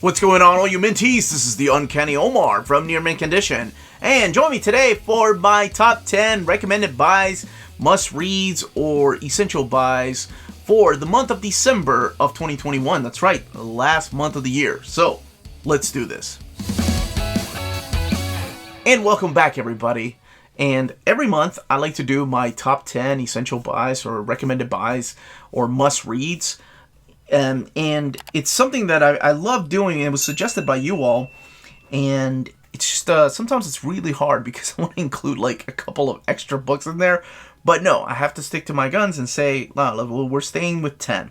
What's going on, all you minties? This is the Uncanny Omar from Near Mint Condition, and join me today for my top 10 recommended buys, must-reads, or essential buys for the month of December of 2021. That's right, the last month of the year. So, let's do this. And welcome back, everybody. And every month, I like to do my top 10 essential buys or recommended buys or must-reads. And it's something that I love doing, and it was suggested by you all. And it's just, sometimes it's really hard because I want to include like a couple of extra books in there. But no, I have to stick to my guns and say, well, we're staying with 10.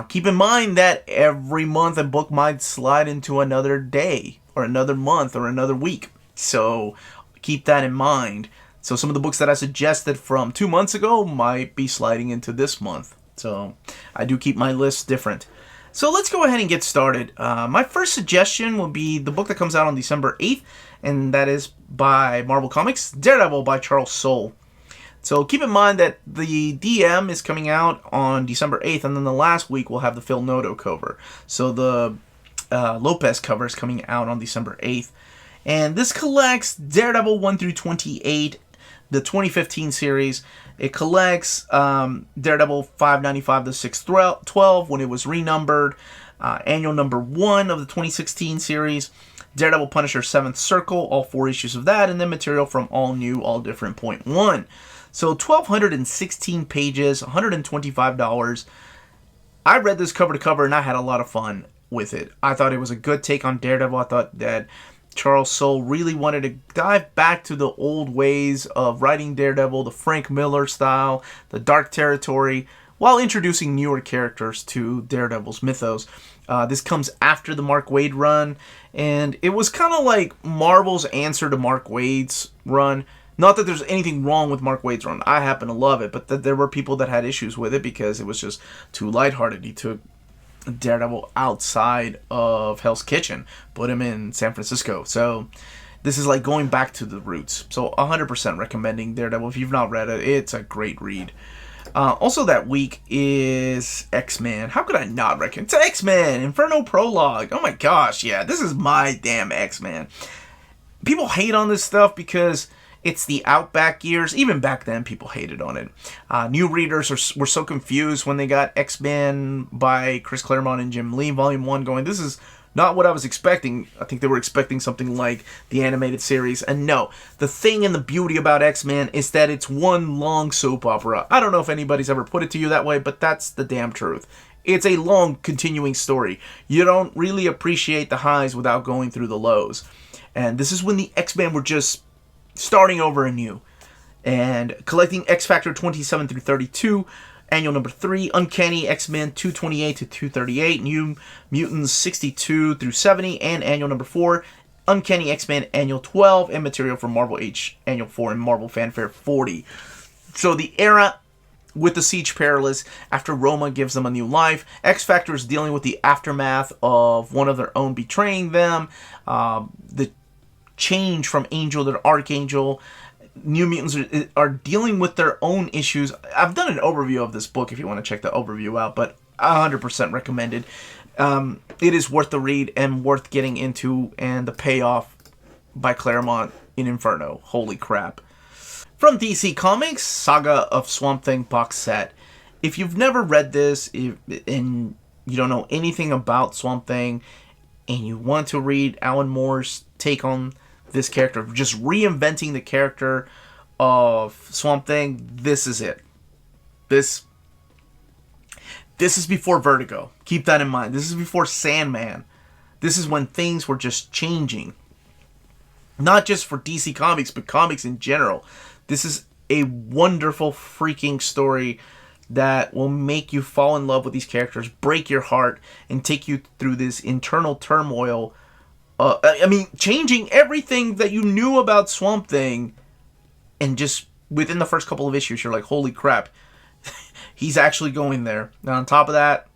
Keep in mind that every month a book might slide into another day or another month or another week. So keep that in mind. So some of the books that I suggested from 2 months ago might be sliding into this month. So I do keep my lists different. So let's go ahead and get started. My first suggestion will be the book that comes out on December 8th, and that is by Marvel Comics, Daredevil by Charles Soule. So keep in mind that the DM is coming out on December 8th, and then the last week we'll have the Phil Noto cover. So the Lopez cover is coming out on December 8th. And this collects Daredevil 1 through 28, the 2015 series. It collects Daredevil 595 to 612 when it was renumbered, annual number 1 of the 2016 series, Daredevil Punisher 7th Circle, all 4 issues of that, and then material from All New, All Different Point 1. So 1,216 pages, $125. I read this cover to cover and I had a lot of fun with it. I thought it was a good take on Daredevil. I thought that Charles Soule really wanted to dive back to the old ways of writing Daredevil, the Frank Miller style, the dark territory, while introducing newer characters to Daredevil's mythos. This comes after the Mark Waid run, and it was kind of like Marvel's answer to Mark Waid's run. Not that there's anything wrong with Mark Waid's run. I happen to love it, but that there were people that had issues with it because it was just too lighthearted. He took Daredevil outside of Hell's Kitchen, put him in San Francisco. So this is like going back to the roots. So 100% recommending Daredevil. If you've not read it, it's a great read. Also that week is XMan. How could I not recommend? It's XMan Inferno Prologue. Oh my gosh, yeah, this is my damn XMan. People hate on this stuff because it's the Outback years. Even back then, people hated on it. New readers were so confused when they got X-Men by Chris Claremont and Jim Lee, Volume 1, going, this is not what I was expecting. I think they were expecting something like the animated series. And no, the thing and the beauty about X-Men is that it's one long soap opera. I don't know if anybody's ever put it to you that way, but that's the damn truth. It's a long, continuing story. You don't really appreciate the highs without going through the lows. And this is when the X-Men were just starting over anew, and collecting XFactor 27 through 32, annual number 3, Uncanny X-Men 228 to 238, New Mutants 62 through 70, and annual number 4, Uncanny X-Men annual 12, and material from Marvel H annual 4 and Marvel Fanfare 40. So the era with the Siege Perilous, after Roma gives them a new life, X-Factor is dealing with the aftermath of one of their own betraying them, the change from Angel to Archangel. New Mutants are dealing with their own issues. I've done an overview of this book if you want to check the overview out, but 100% recommended. It is worth the read and worth getting into, and the payoff by Claremont in Inferno. Holy crap. From DC Comics, Saga of Swamp Thing box set. If you've never read this and you don't know anything about Swamp Thing and you want to read Alan Moore's take on this character, just reinventing the character of Swamp Thing, this is it. This is before Vertigo. Keep that in mind. This is before Sandman. This is when things were just changing. Not just for DC Comics, but comics in general. This is a wonderful freaking story that will make you fall in love with these characters, break your heart, and take you through this internal turmoil. Changing everything that you knew about Swamp Thing, and just within the first couple of issues, you're like, holy crap, he's actually going there. And on top of that,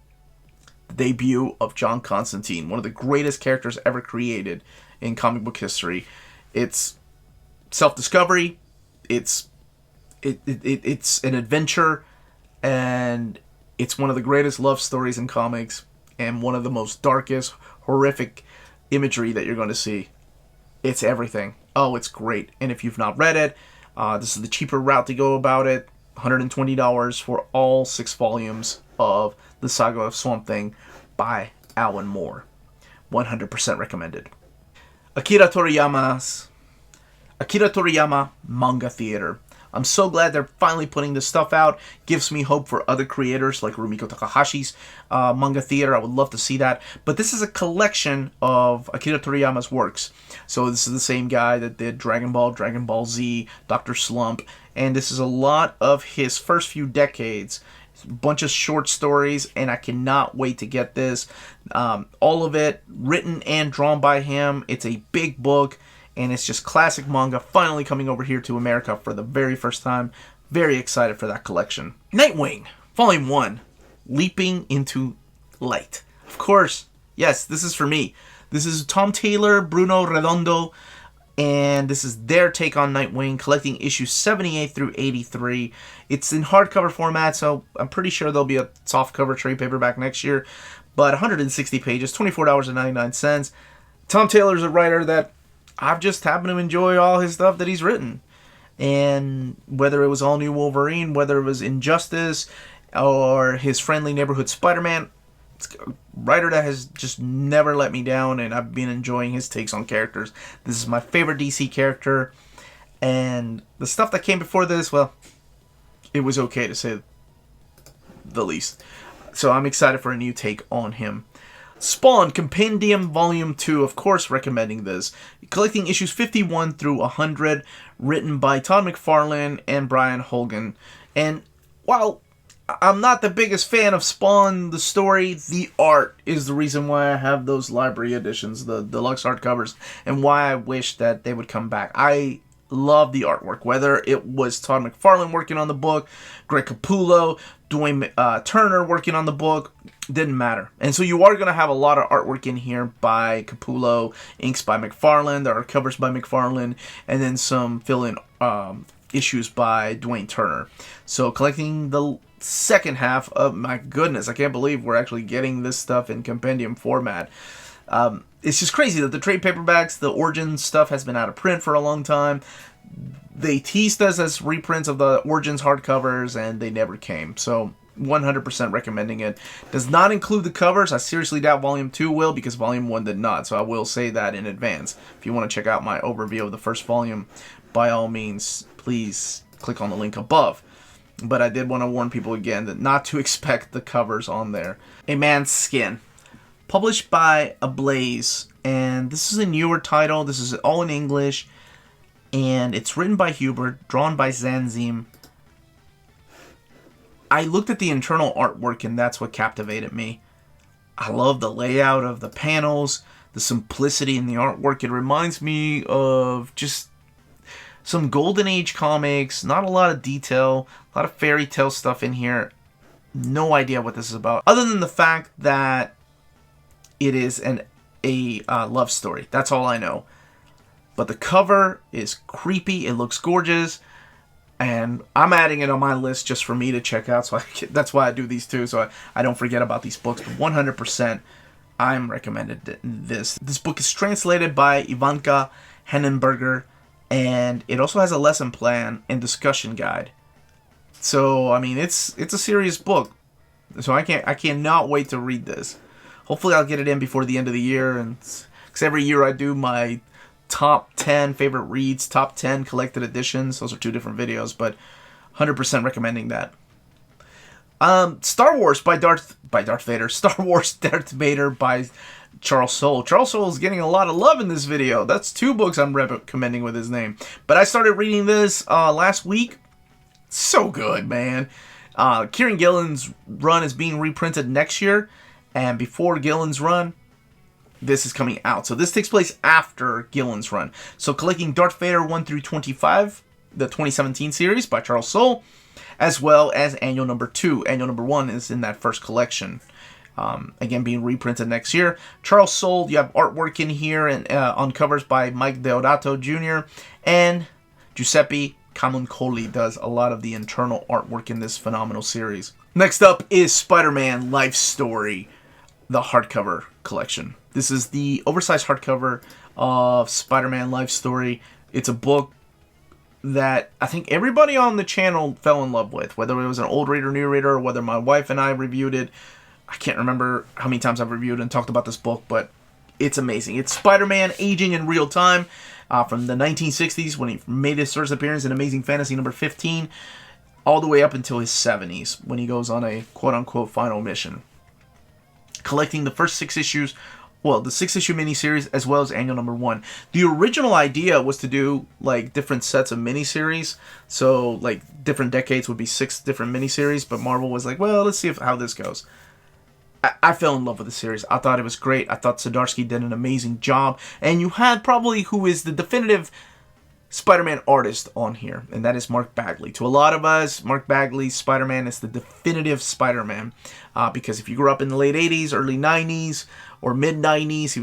the debut of John Constantine, one of the greatest characters ever created in comic book history. It's self-discovery, it's an adventure, and it's one of the greatest love stories in comics. and one of the most darkest, horrific imagery that you're going to see. It's everything. Oh, it's great. And if you've not read it, this is the cheaper route to go about it. $120 for all 6 volumes of the Saga of Swamp Thing by Alan Moore. 100% recommended. Akira Toriyama Manga Theater. I'm so glad they're finally putting this stuff out. Gives me hope for other creators like Rumiko Takahashi's Manga Theater. I would love to see that. But this is a collection of Akira Toriyama's works. So this is the same guy that did Dragon Ball Z, Dr. Slump. And this is a lot of his first few decades. A bunch of short stories, and I cannot wait to get this. All of it written and drawn by him. It's a big book. And it's just classic manga finally coming over here to America for the very first time. Very excited for that collection. Nightwing, Volume 1, Leaping into Light. Of course, yes, this is for me. This is Tom Taylor, Bruno Redondo, and this is their take on Nightwing, collecting issues 78 through 83. It's in hardcover format, so I'm pretty sure there'll be a softcover trade paperback next year. But 160 pages, $24.99. Tom Taylor's a writer that I've just happened to enjoy all his stuff that he's written. And whether it was All New Wolverine, whether it was Injustice, or his Friendly Neighborhood Spider-Man, it's a writer that has just never let me down, and I've been enjoying his takes on characters. This is my favorite DC character, and the stuff that came before this, well, it was okay to say the least. So I'm excited for a new take on him. Spawn, Compendium Volume 2, of course recommending this. Collecting issues 51 through 100, written by Todd McFarlane and Brian Hogan. And while I'm not the biggest fan of Spawn, the story, the art is the reason why I have those library editions, the deluxe hardcovers, and why I wish that they would come back. I love the artwork, whether it was Todd McFarlane working on the book, Greg Capullo, Dwayne Turner working on the book, didn't matter. And so you are going to have a lot of artwork in here by Capullo, inks by McFarlane, there are covers by McFarlane, and then some fill-in issues by Dwayne Turner. So collecting the second half of, my goodness, I can't believe we're actually getting this stuff in compendium format. It's just crazy that the trade paperbacks, the Origins stuff has been out of print for a long time. They teased us as reprints of the Origins hardcovers, and they never came. So 100% recommending it. Does not include the covers. I seriously doubt Volume 2 will, because Volume 1 did not. So I will say that in advance. If you want to check out my overview of the first volume, by all means, please click on the link above. But I did want to warn people again that not to expect the covers on there. A Man's Skin. Published by Ablaze. And this is a newer title. This is all in English. And it's written by Hubert, drawn by Zanzim. I looked at the internal artwork, and that's what captivated me. I love the layout of the panels, the simplicity in the artwork. It reminds me of just some Golden Age comics, not a lot of detail, a lot of fairy tale stuff in here. No idea what this is about, other than the fact that it is a love story. That's all I know. But the cover is creepy. It looks gorgeous. And I'm adding it on my list just for me to check out. So that's why I do these too, so I don't forget about these books. But 100%, I'm recommended this. This book is translated by Ivanka Hennenberger. And it also has a lesson plan and discussion guide. So, I mean, it's a serious book. So I cannot wait to read this. Hopefully I'll get it in before the end of the year. And because every year I do my top 10 favorite reads, top 10 collected editions. Those are 2 different videos, but 100% recommending that. Star Wars by Darth Vader. Star Wars Darth Vader by Charles Soule. Charles Soule is getting a lot of love in this video. That's 2 books I'm recommending with his name. But I started reading this last week. So good, man. Kieran Gillen's run is being reprinted next year. And before Gillen's run, this is coming out. So this takes place after Gillen's run. So collecting Darth Vader 1 through 25, the 2017 series by Charles Soule, as well as Annual Number 2. Annual Number 1 is in that first collection. Again, being reprinted next year. Charles Soule, you have artwork in here and on covers by Mike Deodato Jr. And Giuseppe Camuncoli does a lot of the internal artwork in this phenomenal series. Next up is Spider-Man Life Story. the hardcover collection. This is the oversized hardcover of Spider-Man Life Story. It's a book that I think everybody on the channel fell in love with, whether it was an old reader, new reader, or whether my wife and I reviewed it. I can't remember how many times I've reviewed and talked about this book, but it's amazing. It's Spider-Man aging in real time from the 1960s when he made his first appearance in Amazing Fantasy number 15, all the way up until his 70s when he goes on a quote-unquote final mission. Collecting the first 6 issues, well, the 6-issue miniseries as well as annual number 1. The original idea was to do like different sets of miniseries, so like different decades would be 6 different miniseries, but Marvel was like, well, let's see how this goes. I fell in love with the series. I thought it was great. I thought Zdarsky did an amazing job, and you had probably who is the definitive Spider-Man artist on here, and that is Mark Bagley. To a lot of us, Mark Bagley's Spider-Man is the definitive Spider-Man, because if you grew up in the late 80s, early 90s, or mid-90s,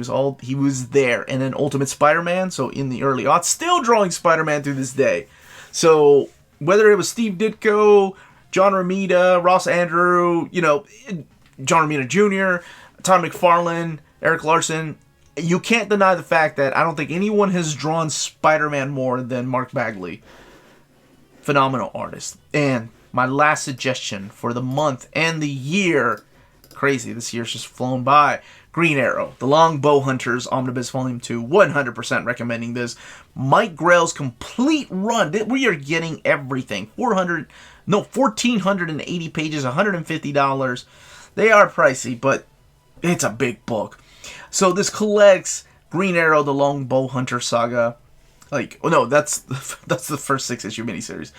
he was there. And then Ultimate Spider-Man, so in the early aughts, still drawing Spider-Man to this day. So whether it was Steve Ditko, John Romita, Ross Andrew, John Romita Jr., Todd McFarlane, Eric Larson, you can't deny the fact that I don't think anyone has drawn Spider-Man more than Mark Bagley. Phenomenal artist. And my last suggestion for the month and the year, crazy, this year's just flown by, Green Arrow, The Long Bow Hunters, Omnibus Volume 2, 100% recommending this. Mike Grell's complete run, we are getting everything. 1,480 pages, $150. They are pricey, but it's a big book. So this collects Green Arrow, The Long Bow Hunter Saga. That's the first 6-issue miniseries.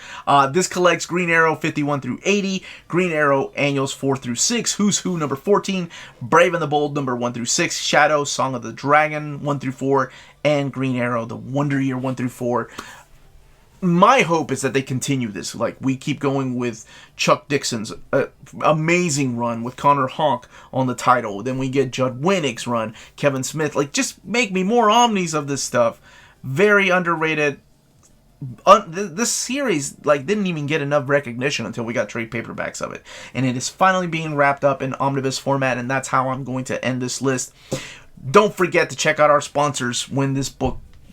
This collects Green Arrow 51 through 80, Green Arrow Annuals 4 through 6, Who's Who number 14, Brave and the Bold number 1 through 6, Shadow, Song of the Dragon 1 through 4, and Green Arrow, The Wonder Year 1 through 4. My hope is that they continue this. Like, we keep going with Chuck Dixon's amazing run with Connor Hawke on the title. Then we get Judd Winnick's run, Kevin Smith. Like, just make me more omnis of this stuff. Very underrated. This series, didn't even get enough recognition until we got trade paperbacks of it. And it is finally being wrapped up in omnibus format, and that's how I'm going to end this list. Don't forget to check out our sponsors when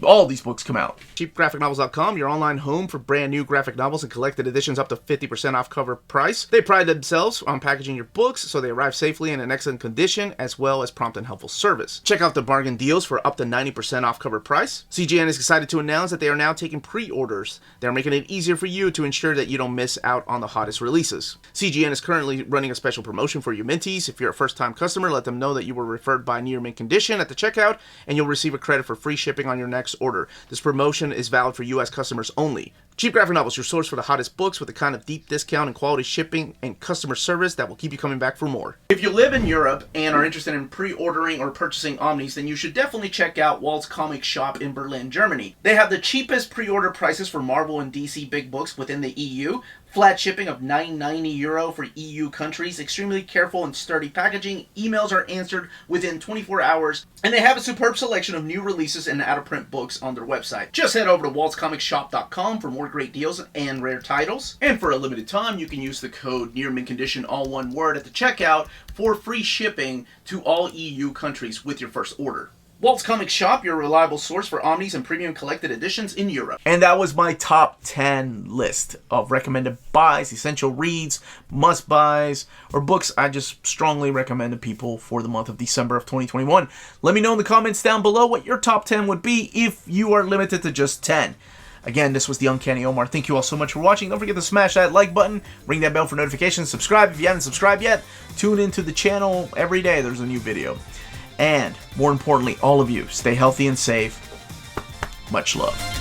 all these books come out. CheapGraphicNovels.com, your online home for brand new graphic novels and collected editions up to 50% off cover price. They pride themselves on packaging your books so they arrive safely in an excellent condition, as well as prompt and helpful service. Check out the bargain deals for up to 90% off cover price. CGN is excited to announce that they are now taking pre-orders. They're making it easier for you to ensure that you don't miss out on the hottest releases. CGN is currently running a special promotion for you Minties. If you're a first-time customer, let them know that you were referred by Near Mint Condition at the checkout, and you'll receive a credit for free shipping on your next order. This promotion is valid for U.S. customers only. Cheap Graphic Novels, your source for the hottest books with the kind of deep discount and quality shipping and customer service that will keep you coming back for more. If you live in Europe and are interested in pre-ordering or purchasing Omnis, then you should definitely check out Walt's Comic Shop in Berlin, Germany. They have the cheapest pre-order prices for Marvel and DC big books within the EU. Flat shipping of €9.90 for EU countries, extremely careful and sturdy packaging, emails are answered within 24 hours, and they have a superb selection of new releases and out-of-print books on their website. Just head over to waltzcomicshop.com for more great deals and rare titles. And for a limited time, you can use the code NEARMINTCONDITION, all one word, at the checkout for free shipping to all EU countries with your first order. Walt's Comic Shop, your reliable source for omnis and premium collected editions in Europe. And that was my top 10 list of recommended buys, essential reads, must-buys, or books I just strongly recommend to people for the month of December of 2021. Let me know in the comments down below what your top 10 would be if you are limited to just 10. Again, this was the Uncanny Omar. Thank you all so much for watching. Don't forget to smash that like button, ring that bell for notifications, subscribe if you haven't subscribed yet. Tune into the channel every day. There's a new video. And, more importantly, all of you, stay healthy and safe. Much love.